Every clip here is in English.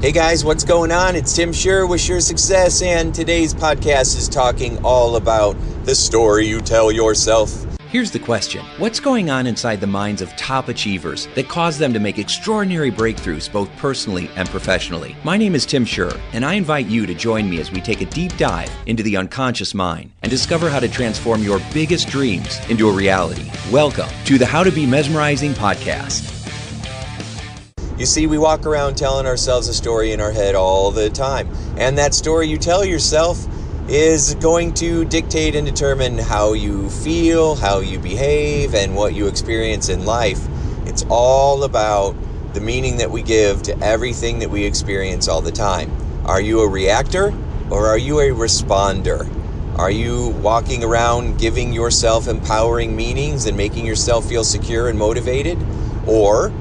Hey guys, what's going on? It's Tim Shurr with Shurr Success, and today's podcast is talking all about the story you tell yourself. Here's the question. What's going on inside the minds of top achievers that cause them to make extraordinary breakthroughs both personally and professionally? My name is Tim Shurr, and I invite you to join me as we take a deep dive into the unconscious mind and discover how to transform your biggest dreams into a reality. Welcome to the How to Be Mesmerizing podcast. You see, we walk around telling ourselves a story in our head all the time, and that story you tell yourself is going to dictate and determine how you feel, how you behave, and what you experience in life. It's all about the meaning that we give to everything that we experience all the time. Are you a reactor or are you a responder? Are you walking around giving yourself empowering meanings and making yourself feel secure and motivated? Or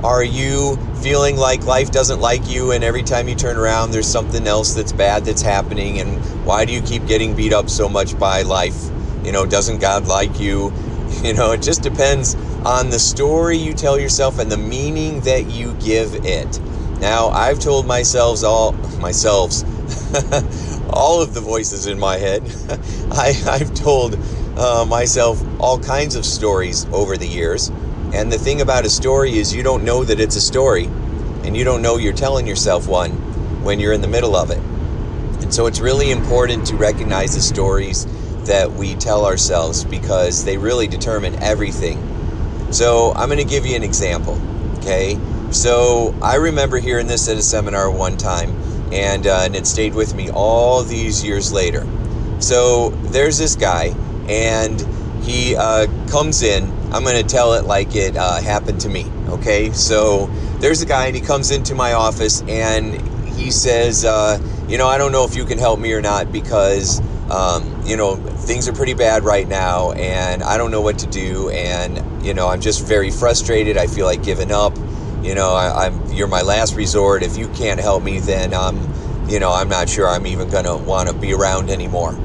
are you feeling like life doesn't like you, and every time you turn around there's something else that's bad that's happening, and why do you keep getting beat up so much by life? Doesn't God like you? It just depends on the story you tell yourself and the meaning that you give it. Now, I've told all of the voices in my head. I've told myself all kinds of stories over the years. And the thing about a story is you don't know that it's a story, and you don't know you're telling yourself one when you're in the middle of it. And so it's really important to recognize the stories that we tell ourselves, because they really determine everything. So I'm going to give you an example, okay? So I remember hearing this at a seminar one time, and it stayed with me all these years later. So there's this guy, and he comes in. I'm going to tell it like it happened to me, okay? So there's a guy, and he comes into my office, and he says, I don't know if you can help me or not, because, things are pretty bad right now, and I don't know what to do, and, I'm just very frustrated. I feel like giving up. You're my last resort. If you can't help me, then, I'm not sure I'm even going to want to be around anymore.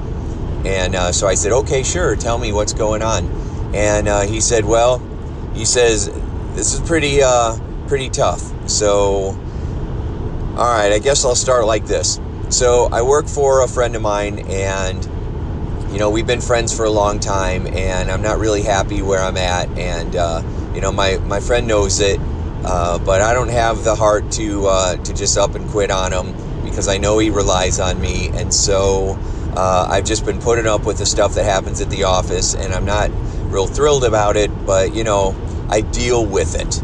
And so I said, okay, sure, tell me what's going on. And he said, this is pretty tough. So, all right, I guess I'll start like this. So I work for a friend of mine, and, we've been friends for a long time, and I'm not really happy where I'm at. And, my friend knows it, but I don't have the heart to just up and quit on him, because I know he relies on me. And so I've just been putting up with the stuff that happens at the office, and I'm not real thrilled about it, but I deal with it.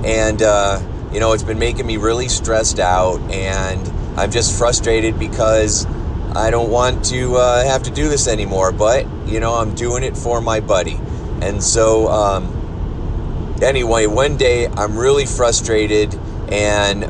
And it's been making me really stressed out, and I'm just frustrated because I don't want to have to do this anymore, but I'm doing it for my buddy. And so anyway, one day I'm really frustrated, and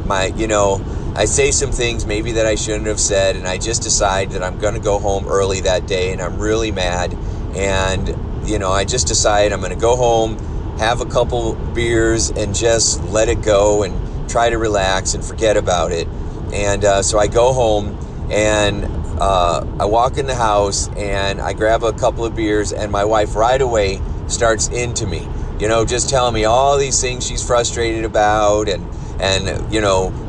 I say some things maybe that I shouldn't have said, and I just decide that I'm going to go home early that day, and I'm really mad. And I just decide I'm going to go home, have a couple beers, and just let it go and try to relax and forget about it. And so I go home, and I walk in the house, and I grab a couple of beers, and my wife right away starts into me, just telling me all these things she's frustrated about, and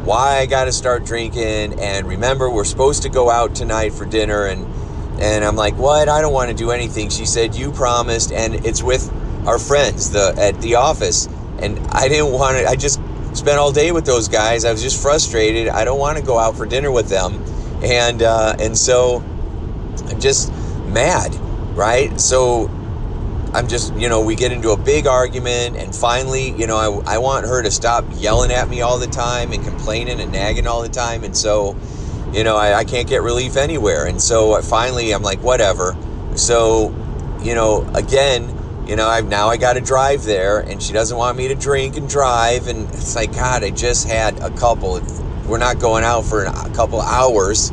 why I got to start drinking, and remember, we're supposed to go out tonight for dinner, and I'm like, what? I don't want to do anything. She said, you promised, and it's with our friends at the office, and I didn't want to. I just spent all day with those guys. I was just frustrated. I don't want to go out for dinner with them, and so I'm just mad, right? So I'm just, we get into a big argument, and finally, I want her to stop yelling at me all the time and complaining and nagging all the time, and so I can't get relief anywhere. And so finally I'm like, whatever. So, again, I got to drive there, and she doesn't want me to drink and drive. And it's like, God, I just had a couple. We're not going out for a couple hours.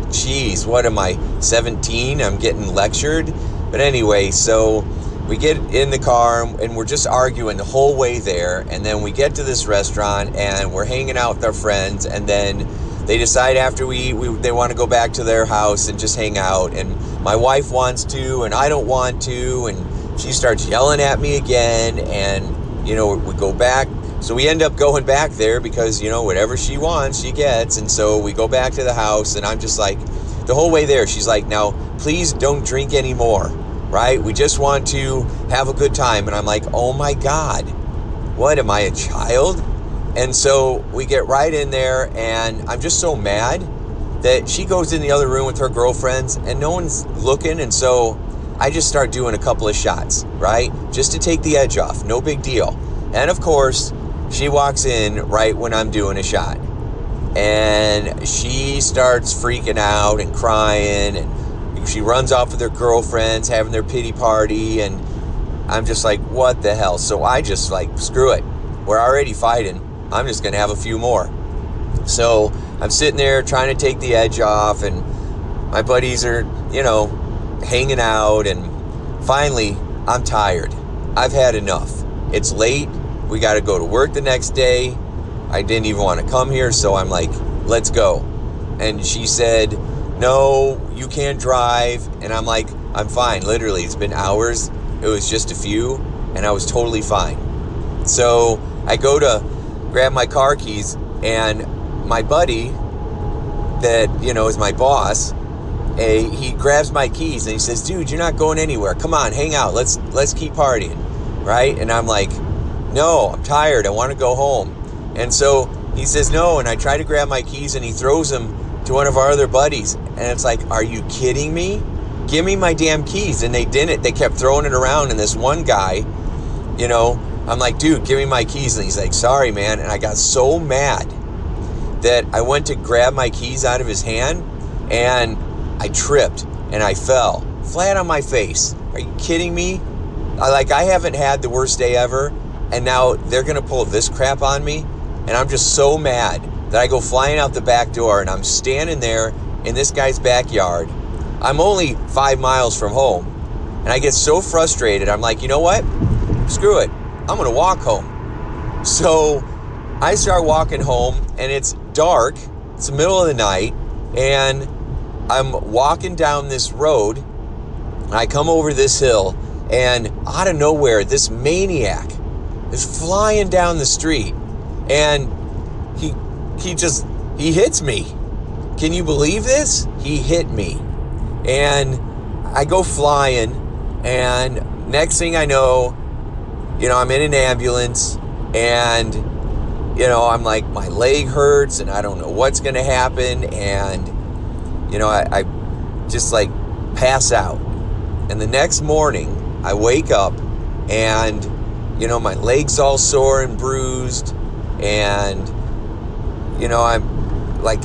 Jeez, what am I, 17? I'm getting lectured. But anyway, so we get in the car, and we're just arguing the whole way there. And then we get to this restaurant, and we're hanging out with our friends, and then they decide after they want to go back to their house and just hang out, and my wife wants to, and I don't want to, and she starts yelling at me again, and we go back So we end up going back there because, whatever she wants, she gets. And so we go back to the house, and I'm just like, the whole way there, she's like, now, please don't drink anymore, right? We just want to have a good time. And I'm like, oh my God, what, am I a child? And so we get right in there, and I'm just so mad that she goes in the other room with her girlfriends and no one's looking. And so I just start doing a couple of shots, right? Just to take the edge off, no big deal. And of course, she walks in right when I'm doing a shot, and she starts freaking out and crying, and she runs off with her girlfriends having their pity party, and I'm just like, what the hell? So I just like, screw it. We're already fighting. I'm just going to have a few more. So I'm sitting there trying to take the edge off, and my buddies are, hanging out, and finally, I'm tired. I've had enough. It's late. We got to go to work the next day. I didn't even want to come here, so I'm like, let's go. And she said, no, you can't drive. And I'm like, I'm fine. Literally, it's been hours. It was just a few, and I was totally fine. So I go to grab my car keys, and my buddy that, is my boss, he grabs my keys, and he says, dude, you're not going anywhere. Come on, hang out. Let's keep partying, right? And I'm like, no, I'm tired. I want to go home. And so he says no, and I try to grab my keys, and he throws them to one of our other buddies. And it's like, are you kidding me? Give me my damn keys. And they didn't. They kept throwing it around, and this one guy, I'm like, dude, give me my keys. And he's like, sorry, man. And I got so mad that I went to grab my keys out of his hand, and I tripped, and I fell flat on my face. Are you kidding me? I haven't had the worst day ever, and now they're going to pull this crap on me. And I'm just so mad that I go flying out the back door, and I'm standing there in this guy's backyard. I'm only 5 miles from home, and I get so frustrated. I'm like, you know what? Screw it. I'm going to walk home. So I start walking home, and it's dark. It's the middle of the night, and I'm walking down this road, and I come over this hill, and out of nowhere, this maniac is flying down the street, and he hits me. Can you believe this? He hit me, and I go flying, and next thing I know, I'm in an ambulance, and I'm like, my leg hurts, and I don't know what's going to happen, and I just like pass out. And the next morning I wake up, and my leg's all sore and bruised, and I'm like,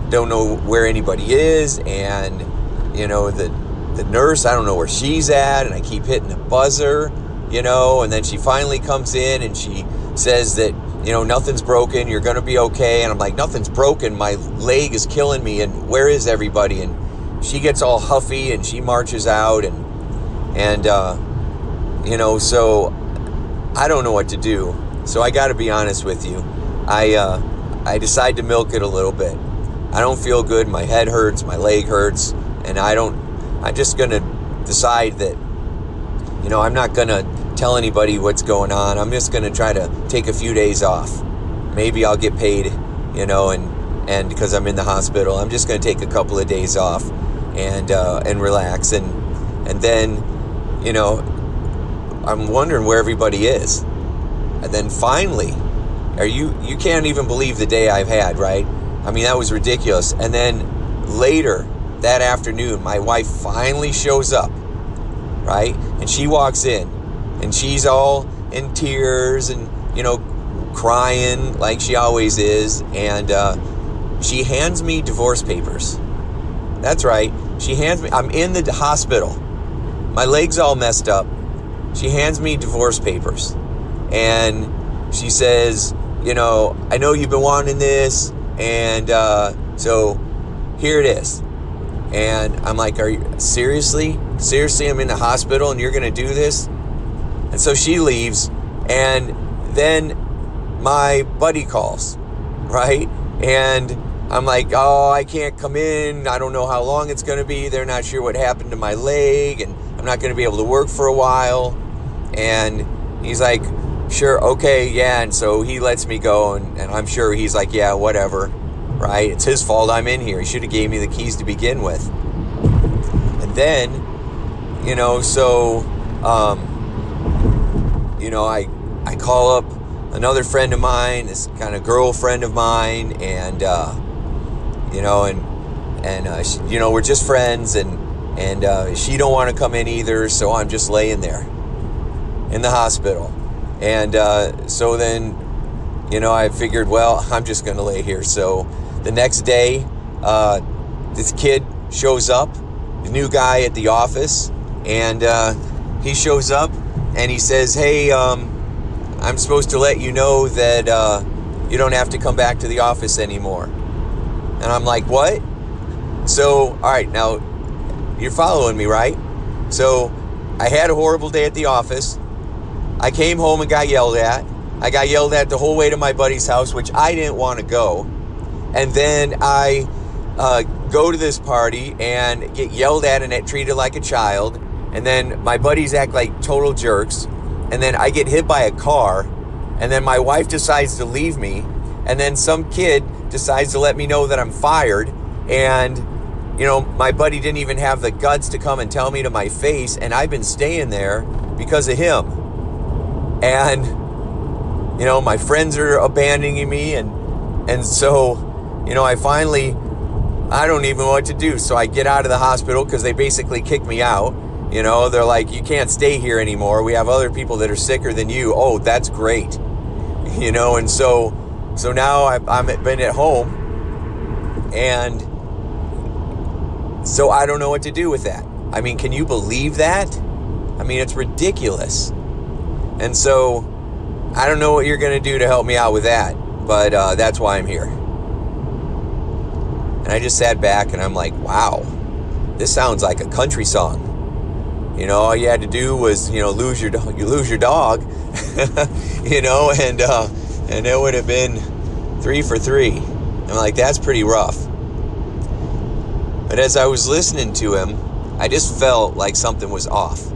don't know where anybody is, and the nurse, I don't know where she's at, and I keep hitting the buzzer, and then she finally comes in, and she says that nothing's broken, you're gonna be okay. And I'm like, nothing's broken, my leg is killing me, and where is everybody? And she gets all huffy, and she marches out, and so I don't know what to do. So I got to be honest with you. I decide to milk it a little bit. I don't feel good. My head hurts. My leg hurts. And I'm just going to decide that, I'm not going to tell anybody what's going on. I'm just going to try to take a few days off. Maybe I'll get paid, and because I'm in the hospital, I'm just going to take a couple of days off and relax. And then, I'm wondering where everybody is. And then finally, you can't even believe the day I've had, right? I mean, that was ridiculous. And then later that afternoon, my wife finally shows up, right? And she walks in, and she's all in tears and, crying like she always is. And she hands me divorce papers. That's right. She hands me, I'm in the hospital. My leg's all messed up. She hands me divorce papers. And she says, I know you've been wanting this, and so here it is. And I'm like, are you seriously? Seriously, I'm in the hospital and you're going to do this? And so she leaves, and then my buddy calls, right? And I'm like, oh, I can't come in. I don't know how long it's going to be. They're not sure what happened to my leg, and I'm not going to be able to work for a while. And he's like, Sure, okay, yeah. And so he lets me go, and I'm sure he's like, yeah, whatever, right? It's his fault I'm in here. He should have gave me the keys to begin with. And then, I call up another friend of mine, this kind of girlfriend of mine, and we're just friends, and she don't want to come in either, so I'm just laying there in the hospital. And so then, I figured, well, I'm just going to lay here. So the next day, this kid shows up, the new guy at the office, and he shows up and he says, hey, I'm supposed to let you know that you don't have to come back to the office anymore. And I'm like, what? So, all right, now you're following me, right? So I had a horrible day at the office. I came home and got yelled at. I got yelled at the whole way to my buddy's house, which I didn't want to go. And then I go to this party and get yelled at and treated like a child. And then my buddies act like total jerks. And then I get hit by a car. And then my wife decides to leave me. And then some kid decides to let me know that I'm fired. And, my buddy didn't even have the guts to come and tell me to my face. And I've been staying there because of him. And, my friends are abandoning me. And so, I don't even know what to do. So I get out of the hospital because they basically kicked me out. They're like, you can't stay here anymore. We have other people that are sicker than you. Oh, that's great. And so now I've been at home, and so I don't know what to do with that. I mean, can you believe that? I mean, it's ridiculous. And so I don't know what you're going to do to help me out with that, but that's why I'm here. And I just sat back and I'm like, wow, this sounds like a country song. All you had to do was, lose your dog, and it would have been 3 for 3. I'm like, that's pretty rough. But as I was listening to him, I just felt like something was off.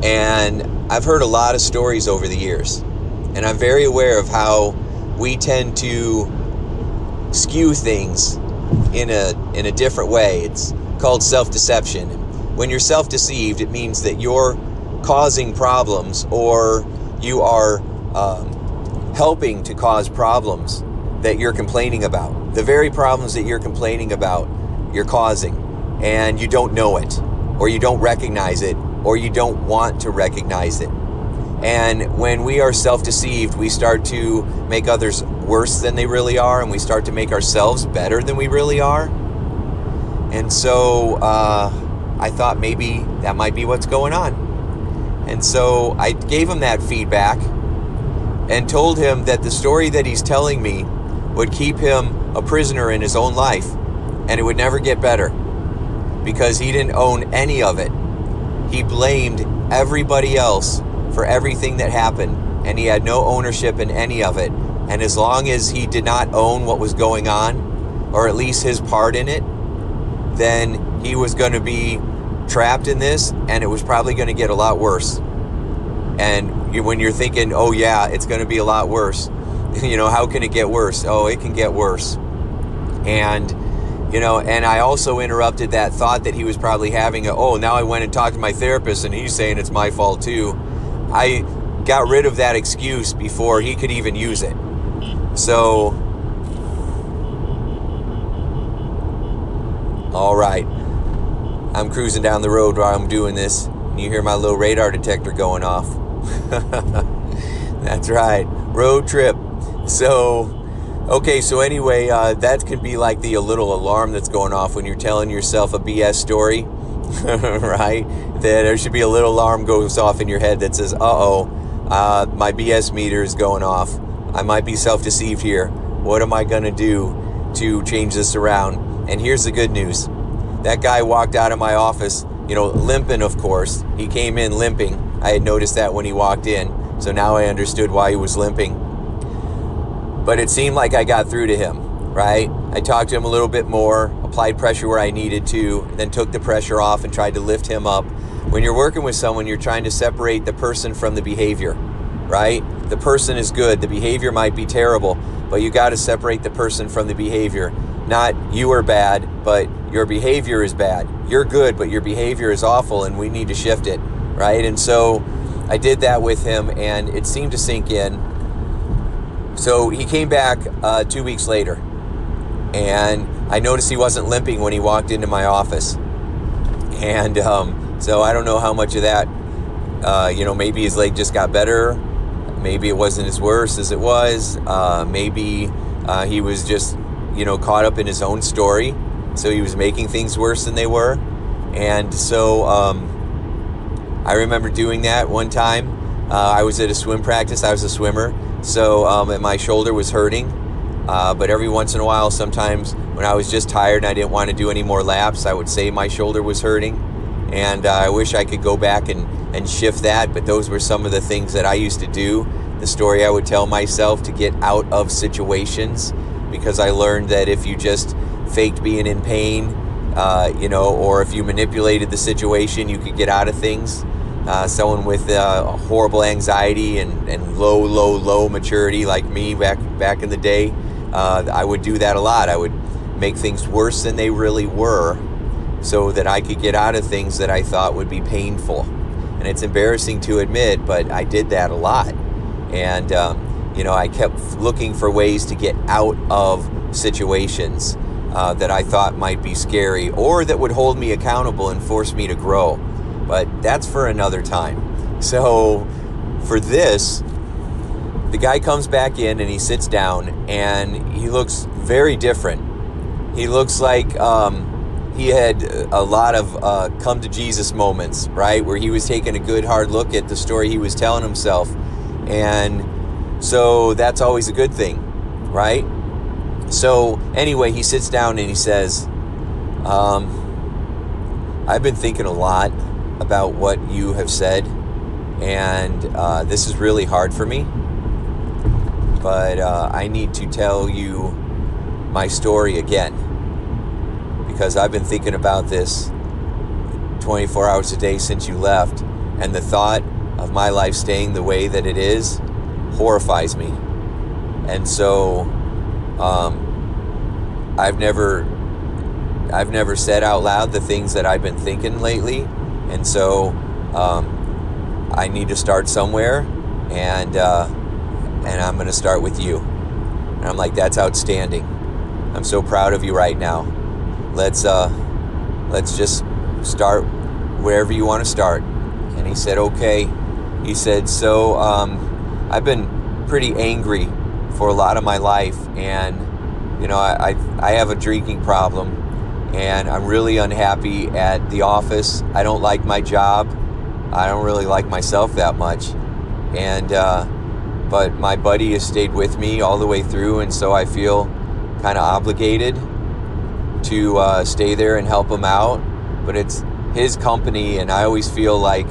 And I've heard a lot of stories over the years, and I'm very aware of how we tend to skew things in a different way. It's called self-deception. When you're self-deceived, it means that you're causing problems, or you are helping to cause problems that you're complaining about. The very problems that you're complaining about, you're causing, and you don't know it, or you don't recognize it, or you don't want to recognize it. And when we are self-deceived, we start to make others worse than they really are, and we start to make ourselves better than we really are. And so I thought maybe that might be what's going on. And so I gave him that feedback and told him that the story that he's telling me would keep him a prisoner in his own life, and it would never get better because he didn't own any of it. He blamed everybody else for everything that happened, and he had no ownership in any of it. And as long as he did not own what was going on, or at least his part in it, then he was going to be trapped in this, and it was probably going to get a lot worse. And when you're thinking, oh yeah, it's going to be a lot worse, how can it get worse? Oh, it can get worse. And and I also interrupted that thought that he was probably having, now I went and talked to my therapist and he's saying it's my fault too. I got rid of that excuse before he could even use it. So, all right, I'm cruising down the road while I'm doing this. And you hear my little radar detector going off. That's right, road trip. So, okay, so anyway, that could be like the little alarm that's going off when you're telling yourself a BS story, right? That there should be a little alarm goes off in your head that says, my BS meter is going off. I might be self-deceived here. What am I going to do to change this around? And here's the good news. That guy walked out of my office, limping, of course. He came in limping. I had noticed that when he walked in. So now I understood why he was limping. But it seemed like I got through to him, right? I talked to him a little bit more, applied pressure where I needed to, then took the pressure off and tried to lift him up. When you're working with someone, you're trying to separate the person from the behavior. right? The person is good. The behavior might be terrible, but you got to separate the person from the behavior. Not you are bad, but your behavior is bad. You're good, but your behavior is awful, and we need to shift it, right? And so I did that with him, and it seemed to sink in. So he came back 2 weeks later, and I noticed he wasn't limping when he walked into my office. And so I don't know how much of that, maybe his leg just got better. Maybe it wasn't as worse as it was. Maybe he was just, caught up in his own story. So he was making things worse than they were. And so I remember doing that one time. I was at a swim practice. I was a swimmer. So and my shoulder was hurting. But every once in a while, sometimes when I was just tired and I didn't want to do any more laps, I would say my shoulder was hurting. And I wish I could go back and shift that. But those were some of the things that I used to do. The story I would tell myself to get out of situations. Because I learned that if you just faked being in pain, or if you manipulated the situation, you could get out of things. Someone with horrible anxiety and low maturity like me back in the day, I would do that a lot. I would make things worse than they really were so that I could get out of things that I thought would be painful. And it's embarrassing to admit, but I did that a lot. And, I kept looking for ways to get out of situations that I thought might be scary or that would hold me accountable and force me to grow. But that's for another time. So for this, the guy comes back in and he sits down and he looks very different. He looks like he had a lot of come to Jesus moments, right? Where he was taking a good hard look at the story he was telling himself. And so that's always a good thing, right? So anyway, he sits down and he says, I've been thinking a lot about what you have said, and this is really hard for me, but I need to tell you my story again, because I've been thinking about this 24 hours a day since you left, and the thought of my life staying the way that it is horrifies me. And so I've never said out loud the things that I've been thinking lately. And so I need to start somewhere, and I'm going to start with you. And I'm like, that's outstanding. I'm so proud of you right now. Let's just start wherever you want to start. And he said, okay. He said, so I've been pretty angry for a lot of my life, and I have a drinking problem, and I'm really unhappy at the office. I don't like my job. I don't really like myself that much. And but my buddy has stayed with me all the way through, and so I feel kind of obligated to stay there and help him out. But it's his company, and I always feel like,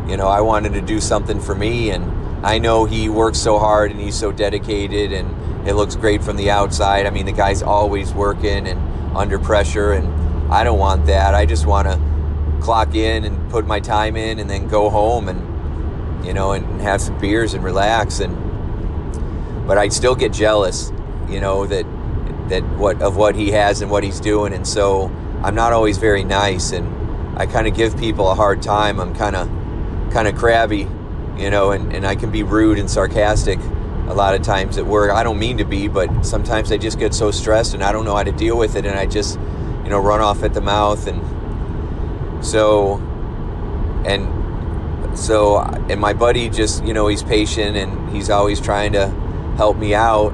I wanted to do something for me, and I know he works so hard and he's so dedicated, and it looks great from the outside. I mean, the guy's always working and under pressure, and I don't want that. I just want to clock in and put my time in and then go home and and have some beers and relax. But I still get jealous, that what he has and what he's doing, and so I'm not always very nice, and I kind of give people a hard time. I'm kind of crabby, and I can be rude and sarcastic a lot of times at work. I don't mean to be, but sometimes I just get so stressed and I don't know how to deal with it, and I just run off at the mouth. And my buddy just he's patient and he's always trying to help me out.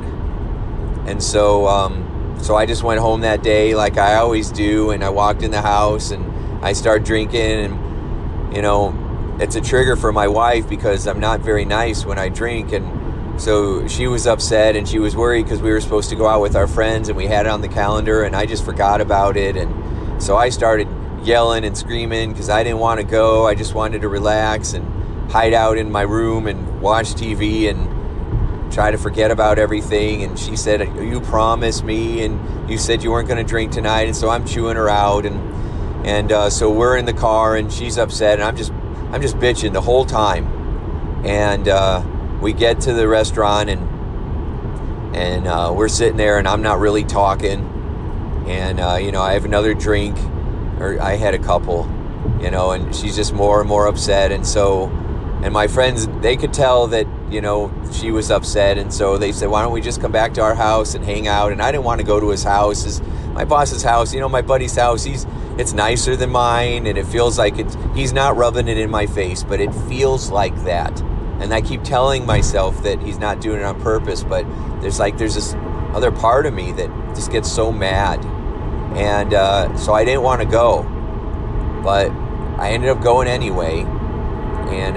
And so I just went home that day like I always do, and I walked in the house and I started drinking, and it's a trigger for my wife because I'm not very nice when I drink. And so she was upset and she was worried because we were supposed to go out with our friends and we had it on the calendar, and I just forgot about it. And so I started yelling and screaming because I didn't want to go. I just wanted to relax and hide out in my room and watch TV and try to forget about everything. And she said, you promised me, and you said you weren't going to drink tonight. And so I'm chewing her out, and so we're in the car and she's upset, and I'm just bitching the whole time. And we get to the restaurant, and we're sitting there, and I'm not really talking, and I have another drink, or I had a couple, and she's just more and more upset. And my friends, they could tell that she was upset, and so they said, why don't we just come back to our house and hang out? And I didn't want to go to his house. My boss's house, my buddy's house, it's nicer than mine, and it feels like he's not rubbing it in my face, but it feels like that. And I keep telling myself that he's not doing it on purpose, but there's this other part of me that just gets so mad. And so I didn't want to go, but I ended up going anyway. And,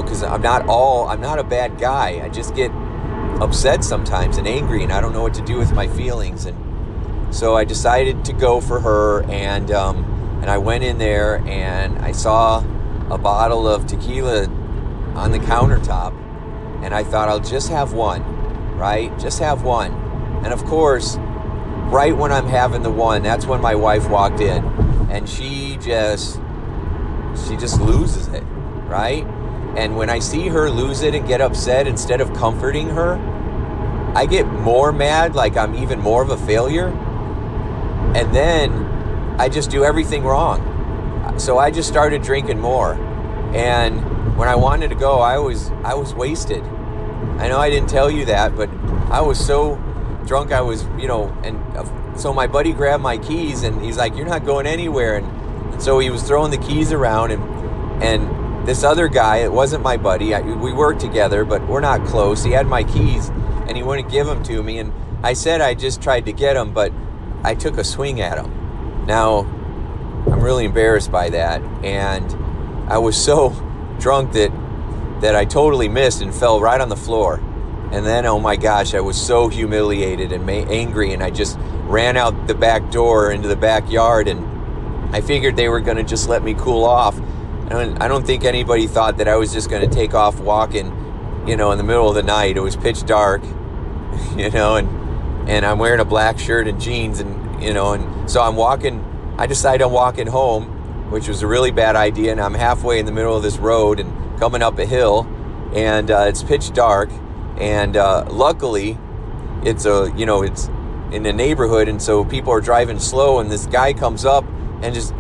because I'm not a bad guy. I just get upset sometimes and angry, and I don't know what to do with my feelings. And so I decided to go for her, and I went in there, and I saw a bottle of tequila on the countertop, and I thought, I'll just have one, right? Just have one. And of course, right when I'm having the one, that's when my wife walked in, and she just loses it, right? And when I see her lose it and get upset, instead of comforting her, I get more mad, like I'm even more of a failure. And then I just do everything wrong. So I just started drinking more. And when I wanted to go, I was wasted. I know I didn't tell you that, but I was so drunk. I was, and so my buddy grabbed my keys, and he's like, you're not going anywhere. And so he was throwing the keys around, and this other guy, it wasn't my buddy. We worked together, but we're not close. He had my keys, and he wouldn't give them to me. And I said I just tried to get them, but I took a swing at him. Now, I'm really embarrassed by that, and I was so drunk that I totally missed and fell right on the floor. And then, oh my gosh, I was so humiliated and angry, and I just ran out the back door into the backyard, and I figured they were going to just let me cool off. And I don't think anybody thought that I was just going to take off walking, in the middle of the night. It was pitch dark, and I'm wearing a black shirt and jeans, and so I decide I'm walking home, which was a really bad idea, and I'm halfway in the middle of this road and coming up a hill, and it's pitch dark, and luckily it's in the neighborhood, and so people are driving slow, and this guy comes up and just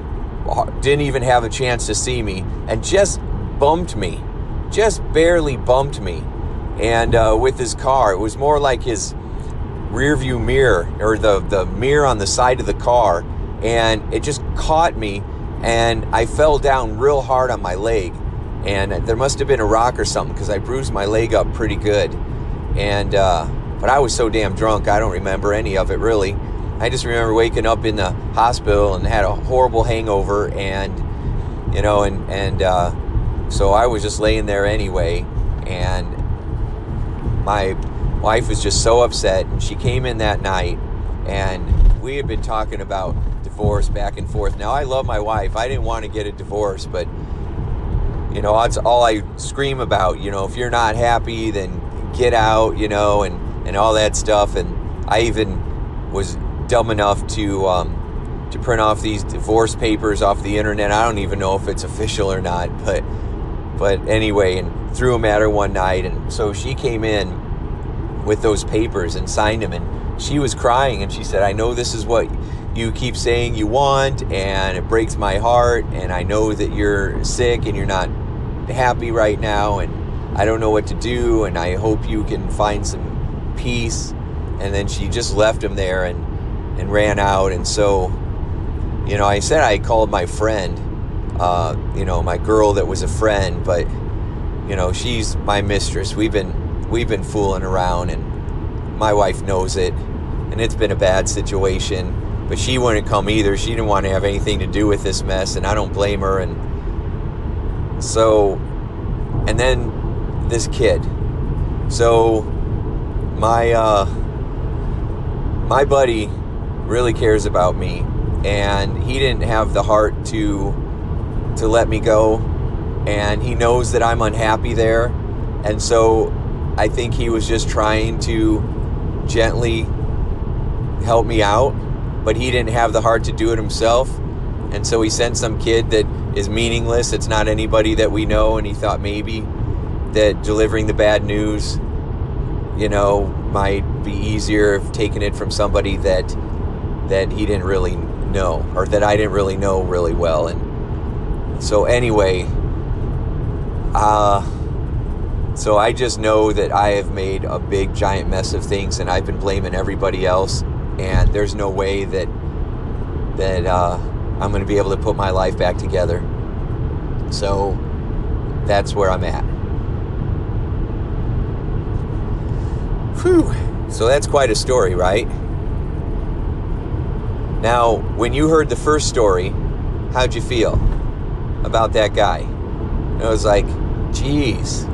didn't even have a chance to see me, and just barely bumped me, and with his car. It was more like his rear view mirror, or the mirror on the side of the car, and it just caught me, and I fell down real hard on my leg, and there must have been a rock or something, because I bruised my leg up pretty good. And but I was so damn drunk, I don't remember any of it really. I just remember waking up in the hospital and had a horrible hangover, and so I was just laying there anyway, and my wife was just so upset, and she came in that night, and we had been talking about divorce back and forth. Now, I love my wife. I didn't want to get a divorce, but that's all I scream about. If you're not happy, then get out, and all that stuff. And I even was dumb enough to print off these divorce papers off the internet. I don't even know if it's official or not, but anyway, and threw them at her one night. And so she came in with those papers and signed them, and she was crying, and she said, I know this is what you keep saying you want, and it breaks my heart, and I know that you're sick and you're not happy right now, and I don't know what to do, and I hope you can find some peace. And then she just left him there and ran out. And so I said I called my friend, my girl that was a friend, but she's my mistress. We've been fooling around, and my wife knows it, and it's been a bad situation. But she wouldn't come either. She didn't want to have anything to do with this mess, and I don't blame her. And so, and then this kid. So my buddy really cares about me, and he didn't have the heart to let me go, and he knows that I'm unhappy there, and so I think he was just trying to gently help me out, but he didn't have the heart to do it himself. And so he sent some kid that is meaningless. It's not anybody that we know, and he thought maybe that delivering the bad news, might be easier if taking it from somebody that he didn't really know, or that I didn't really know really well. And so anyway, so I just know that I have made a big giant mess of things, and I've been blaming everybody else, and there's no way that I'm going to be able to put my life back together. So that's where I'm at. Whew. So that's quite a story, right? Now, when you heard the first story, how'd you feel about that guy? It was like, geez,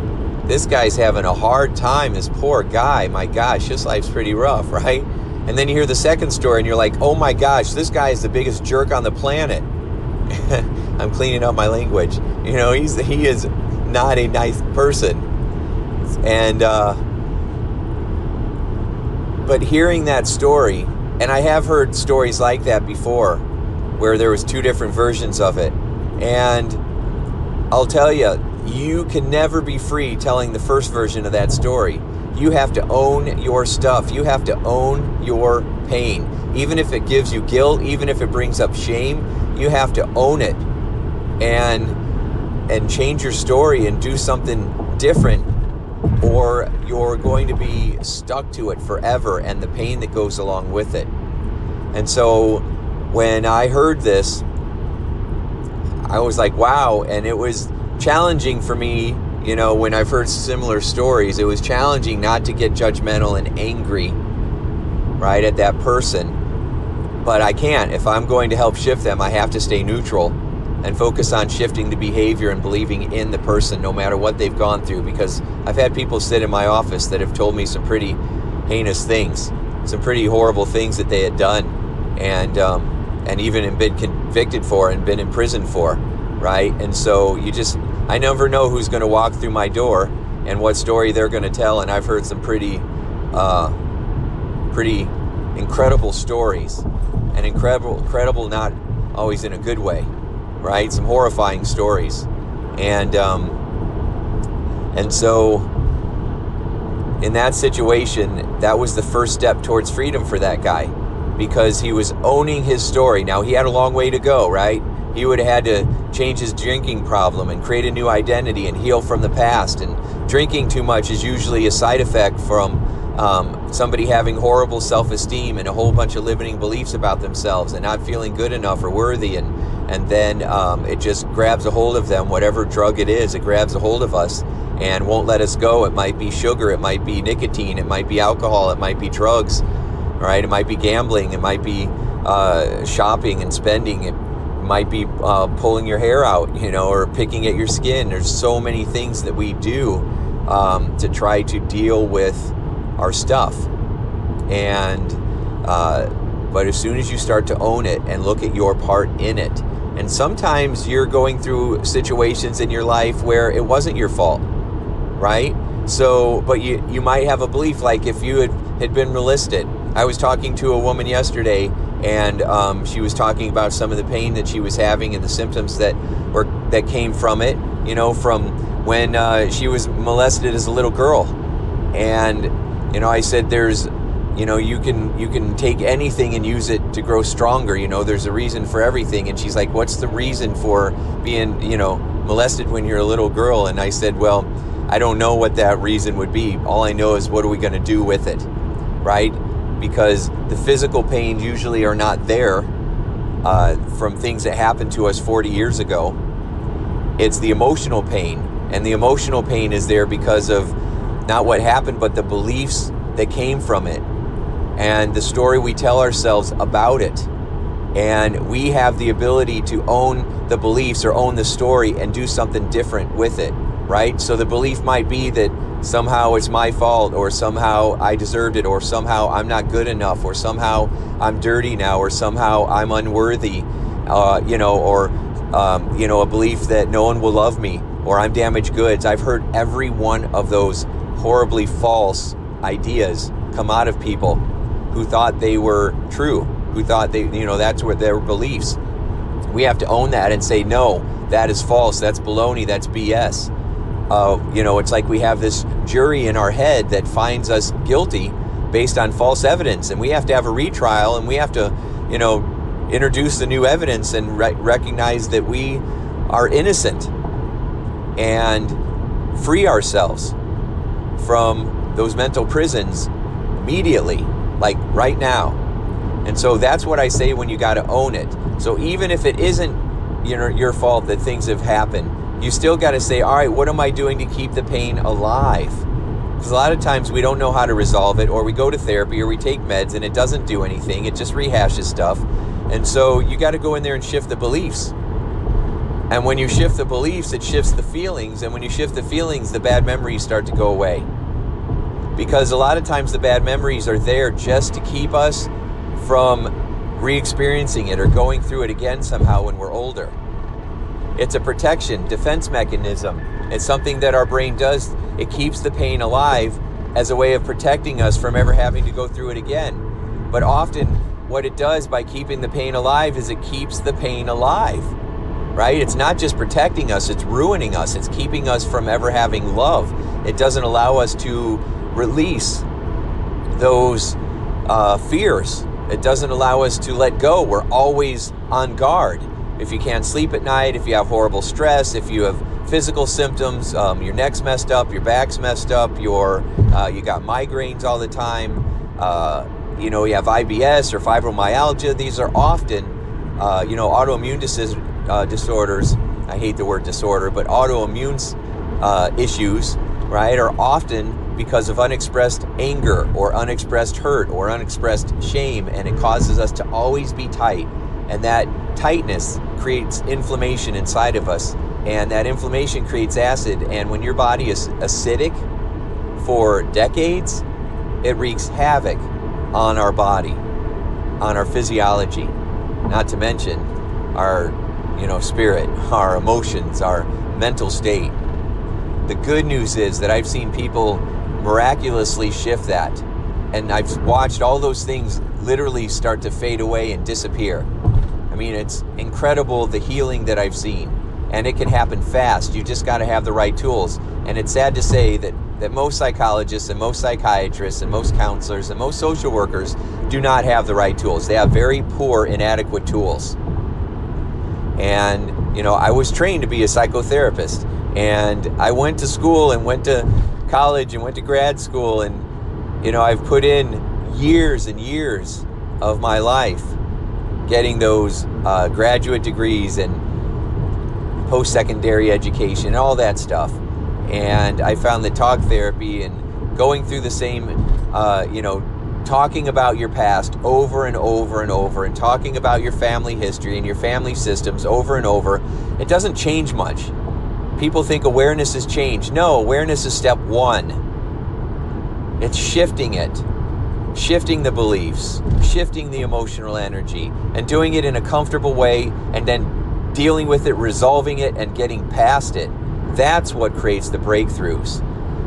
this guy's having a hard time, this poor guy. My gosh, his life's pretty rough, right? And then you hear the second story and you're like, oh my gosh, this guy is the biggest jerk on the planet. I'm cleaning up my language. He is not a nice person. And, but hearing that story, and I have heard stories like that before, where there was two different versions of it. And I'll tell you, you can never be free telling the first version of that story. You have to own your stuff. You have to own your pain. Even if it gives you guilt, even if it brings up shame, you have to own it and change your story and do something different, or you're going to be stuck to it forever and the pain that goes along with it. And so when I heard this, I was like, wow. And it was challenging for me, when I've heard similar stories, it was challenging not to get judgmental and angry, right, at that person. But I can't. If I'm going to help shift them, I have to stay neutral and focus on shifting the behavior and believing in the person no matter what they've gone through. Because I've had people sit in my office that have told me some pretty heinous things, some pretty horrible things that they had done, and even been convicted for and been in prison for, right? And so I never know who's going to walk through my door and what story they're going to tell. And I've heard some pretty incredible stories, and incredible not always in a good way, right? Some horrifying stories. And so in that situation, that was the first step towards freedom for that guy, because he was owning his story. Now, he had a long way to go, right? He would have had to change his drinking problem and create a new identity and heal from the past. And drinking too much is usually a side effect from somebody having horrible self-esteem and a whole bunch of limiting beliefs about themselves and not feeling good enough or worthy. And then it just grabs a hold of them. Whatever drug it is, it grabs a hold of us and won't let us go. It might be sugar, it might be nicotine, it might be alcohol, it might be drugs, right? It might be gambling, it might be shopping and spending, it might be pulling your hair out, or picking at your skin. There's so many things that we do to try to deal with our stuff. And but as soon as you start to own it and look at your part in it, and sometimes you're going through situations in your life where it wasn't your fault, right? So, but you might have a belief, like if you had been molested. I was talking to a woman yesterday, and she was talking about some of the pain that she was having and the symptoms that came from it, from when she was molested as a little girl. And I said, there's, you can take anything and use it to grow stronger. There's a reason for everything. And she's like, what's the reason for being, molested when you're a little girl? And I said, well, I don't know what that reason would be. All I know is, what are we going to do with it, right? Because the physical pains usually are not there from things that happened to us 40 years ago. It's the emotional pain. And the emotional pain is there because of not what happened, but the beliefs that came from it and the story we tell ourselves about it. And we have the ability to own the beliefs or own the story and do something different with it, right? So the belief might be that somehow it's my fault, or somehow I deserved it, or somehow I'm not good enough, or somehow I'm dirty now, or somehow I'm unworthy, or a belief that no one will love me, or I'm damaged goods. I've heard every one of those horribly false ideas come out of people who thought they were true, who thought that's what their beliefs. We have to own that and say, no, that is false, that's baloney, that's BS. It's like we have this jury in our head that finds us guilty based on false evidence, and we have to have a retrial, and we have to, introduce the new evidence and recognize that we are innocent and free ourselves from those mental prisons immediately, like right now. And so that's what I say when you got to own it. So even if it isn't your fault that things have happened, you still got to say, all right, what am I doing to keep the pain alive? Because a lot of times we don't know how to resolve it, or we go to therapy, or we take meds and it doesn't do anything. It just rehashes stuff. And so you got to go in there and shift the beliefs. And when you shift the beliefs, it shifts the feelings. And when you shift the feelings, the bad memories start to go away. Because a lot of times the bad memories are there just to keep us from re-experiencing it or going through it again somehow when we're older. It's a protection, defense mechanism. It's something that our brain does. It keeps the pain alive as a way of protecting us from ever having to go through it again. But often what it does by keeping the pain alive is it keeps the pain alive, right? It's not just protecting us, it's ruining us. It's keeping us from ever having love. It doesn't allow us to release those fears. It doesn't allow us to let go. We're always on guard. If you can't sleep at night, if you have horrible stress, if you have physical symptoms, your neck's messed up, your back's messed up, you got migraines all the time, you have IBS or fibromyalgia. These are often, autoimmune disorders. I hate the word disorder, but autoimmune issues, right, are often because of unexpressed anger or unexpressed hurt or unexpressed shame, and it causes us to always be tight. And that tightness creates inflammation inside of us, and that inflammation creates acid. And when your body is acidic for decades, it wreaks havoc on our body, on our physiology, not to mention our, spirit, our emotions, our mental state. The good news is that I've seen people miraculously shift that, and I've watched all those things literally start to fade away and disappear. I mean, it's incredible the healing that I've seen, and it can happen fast. You just got to have the right tools. And it's sad to say that most psychologists and most psychiatrists and most counselors and most social workers do not have the right tools. They have very poor, inadequate tools. And, I was trained to be a psychotherapist, and I went to school and went to college and went to grad school, and, I've put in years and years of my life getting those graduate degrees and post-secondary education and all that stuff. And I found that talk therapy and going through the same, talking about your past over and over and over, and talking about your family history and your family systems over and over, it doesn't change much. People think awareness is change. No, awareness is step one. It's shifting it. Shifting the beliefs, shifting the emotional energy, and doing it in a comfortable way, and then dealing with it, resolving it, and getting past it. That's what creates the breakthroughs.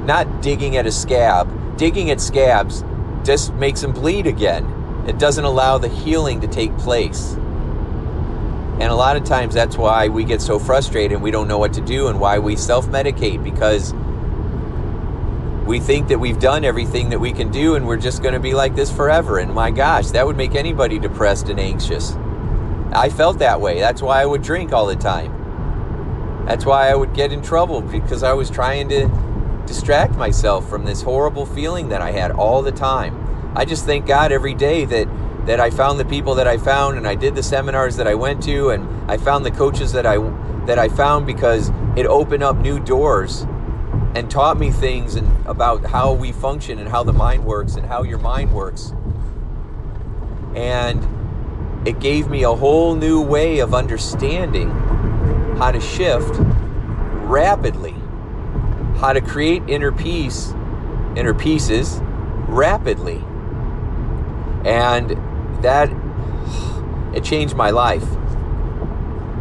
Not digging at a scab. Digging at scabs just makes them bleed again. It doesn't allow the healing to take place. And a lot of times that's why we get so frustrated and we don't know what to do, and why we self-medicate, because we think that we've done everything that we can do and we're just going to be like this forever. And my gosh, that would make anybody depressed and anxious. I felt that way. That's why I would drink all the time. That's why I would get in trouble, because I was trying to distract myself from this horrible feeling that I had all the time. I just thank God every day that I found the people that I found, and I did the seminars that I went to, and I found the coaches that I found, because it opened up new doors and taught me things about how we function and how the mind works and how your mind works. And it gave me a whole new way of understanding how to shift rapidly, how to create inner pieces rapidly. And that, it changed my life.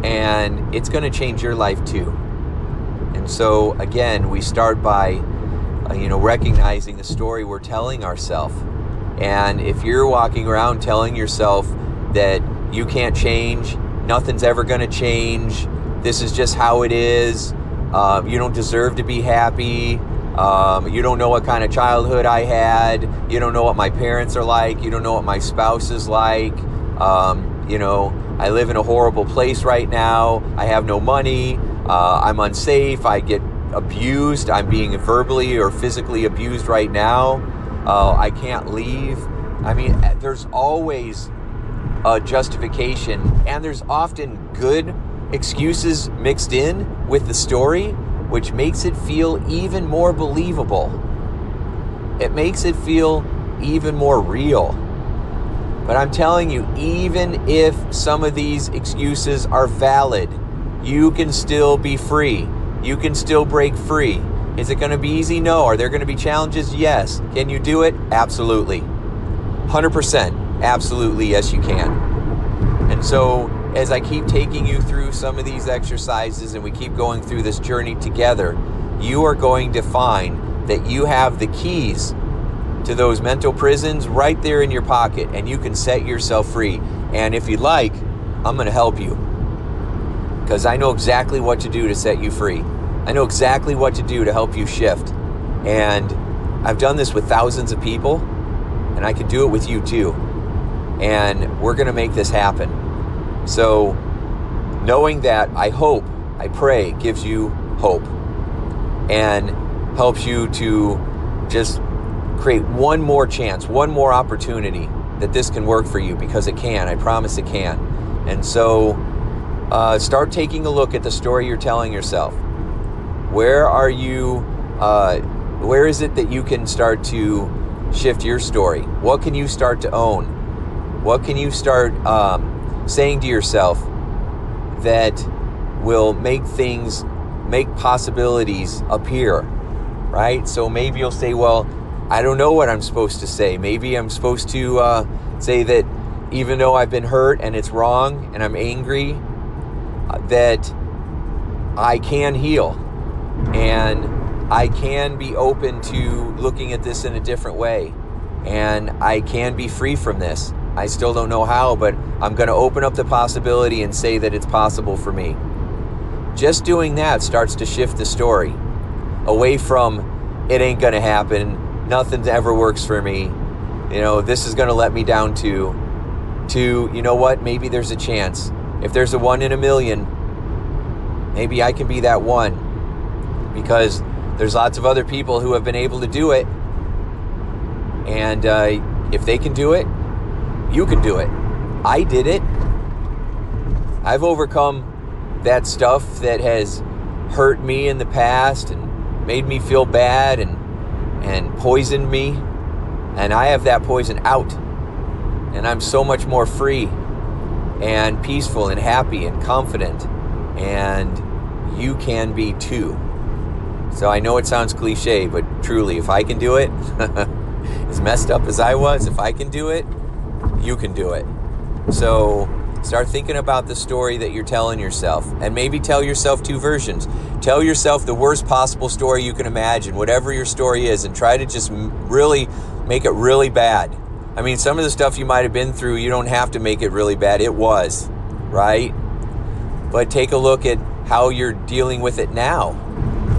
And it's going to change your life too. And so, again, we start by, recognizing the story we're telling ourselves. And if you're walking around telling yourself that you can't change, nothing's ever going to change, this is just how it is, You don't deserve to be happy. You don't know what kind of childhood I had. You don't know what my parents are like. You don't know what my spouse is like. I live in a horrible place right now. I have no money. I'm unsafe. I get abused. I'm being verbally or physically abused right now. I can't leave. I mean, there's always a justification, and there's often good excuses mixed in with the story, which makes it feel even more believable. It makes it feel even more real. But I'm telling you, even if some of these excuses are valid, you can still be free. You can still break free. Is it going to be easy? No. Are there going to be challenges? Yes. Can you do it? Absolutely. 100%. Absolutely, yes, you can. And so, as I keep taking you through some of these exercises and we keep going through this journey together, you are going to find that you have the keys to those mental prisons right there in your pocket, and you can set yourself free. And if you'd like, I'm going to help you, because I know exactly what to do to set you free. I know exactly what to do to help you shift. And I've done this with thousands of people, and I can do it with you too. And we're going to make this happen. So knowing that, I pray, gives you hope and helps you to just create one more chance, one more opportunity that this can work for you, because it can. I promise it can. And so start taking a look at the story you're telling yourself. Where is it that you can start to shift your story? What can you start to own? What can you start saying to yourself that will make possibilities appear, right? So maybe you'll say, well, I don't know what I'm supposed to say. Maybe I'm supposed to say that even though I've been hurt and it's wrong and I'm angry, that I can heal and I can be open to looking at this in a different way, and I can be free from this. I still don't know how, but I'm going to open up the possibility and say that it's possible for me. Just doing that starts to shift the story away from it ain't going to happen, nothing ever works for me, this is going to let me down to you know what, maybe there's a chance. If there's a 1 in a million, maybe I can be that one, because there's lots of other people who have been able to do it, and if they can do it, you can do it. I did it. I've overcome that stuff that has hurt me in the past and made me feel bad and poisoned me. And I have that poison out. And I'm so much more free and peaceful and happy and confident. And you can be too. So I know it sounds cliche, but truly, if I can do it, as messed up as I was, if I can do it, you can do it. So start thinking about the story that you're telling yourself, and maybe tell yourself 2 versions. Tell yourself the worst possible story you can imagine, whatever your story is, and try to just really make it really bad. I mean, some of the stuff you might have been through, you don't have to make it really bad. It was, right? But take a look at how you're dealing with it now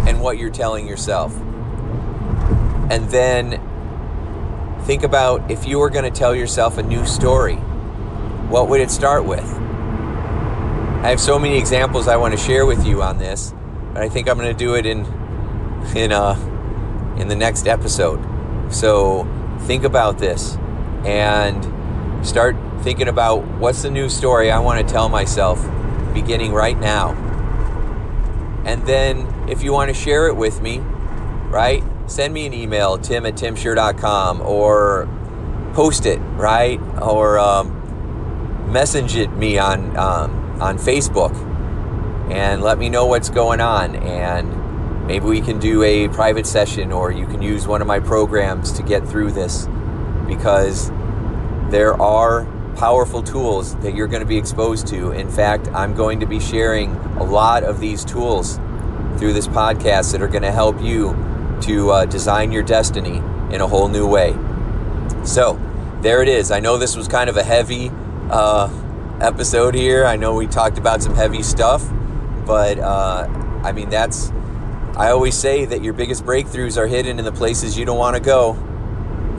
and what you're telling yourself. And then think about, if you were going to tell yourself a new story, what would it start with? I have so many examples I want to share with you on this, but I think I'm going to do it in the next episode. So think about this and start thinking about, what's the new story I want to tell myself beginning right now. And then if you want to share it with me, right? Send me an email, tim@timshurr.com, or post it, right? Or message it me on Facebook and let me know what's going on. And maybe we can do a private session, or you can use one of my programs to get through this, because there are powerful tools that you're going to be exposed to. In fact, I'm going to be sharing a lot of these tools through this podcast that are going to help you to design your destiny in a whole new way. So there it is. I know this was kind of a heavy episode here. I know we talked about some heavy stuff, but I mean, I always say that your biggest breakthroughs are hidden in the places you don't want to go.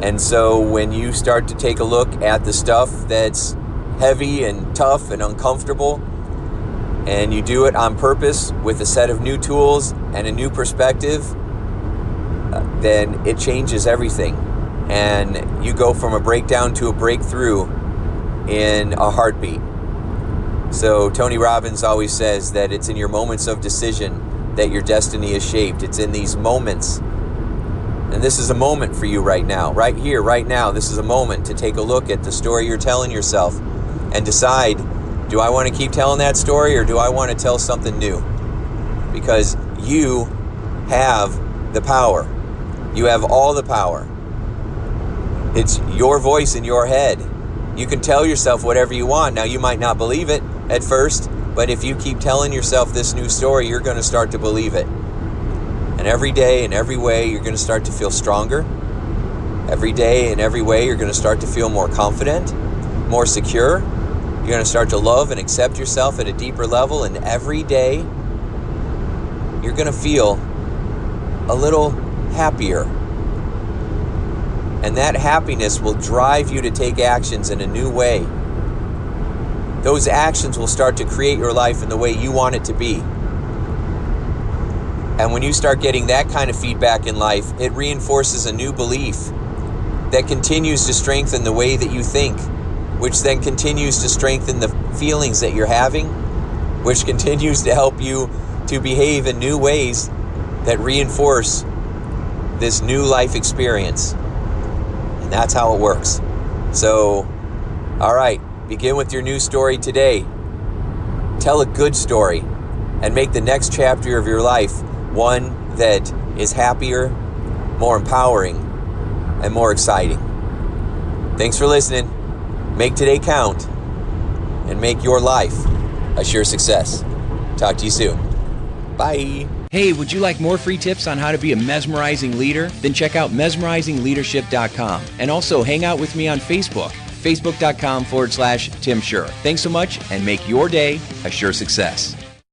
And so when you start to take a look at the stuff that's heavy and tough and uncomfortable, and you do it on purpose with a set of new tools and a new perspective, then it changes everything. And you go from a breakdown to a breakthrough in a heartbeat. So Tony Robbins always says that it's in your moments of decision that your destiny is shaped. It's in these moments. And this is a moment for you right now, right here, right now. This is a moment to take a look at the story you're telling yourself and decide, do I want to keep telling that story or do I want to tell something new? Because you have the power. You have all the power. It's your voice in your head. You can tell yourself whatever you want. Now, you might not believe it at first, but if you keep telling yourself this new story, you're going to start to believe it. And every day, in every way, you're going to start to feel stronger. Every day, in every way, you're going to start to feel more confident, more secure. You're going to start to love and accept yourself at a deeper level. And every day, you're going to feel a little happier. And that happiness will drive you to take actions in a new way. Those actions will start to create your life in the way you want it to be. And when you start getting that kind of feedback in life, it reinforces a new belief that continues to strengthen the way that you think, which then continues to strengthen the feelings that you're having, which continues to help you to behave in new ways that reinforce this new life experience. And that's how it works. So, all right, begin with your new story today. Tell a good story and make the next chapter of your life one that is happier, more empowering, and more exciting. Thanks for listening. Make today count and make your life a sure success. Talk to you soon. Bye. Hey, would you like more free tips on how to be a mesmerizing leader? Then check out mesmerizingleadership.com and also hang out with me on Facebook, facebook.com/Tim Shurr. Thanks so much and make your day a sure success.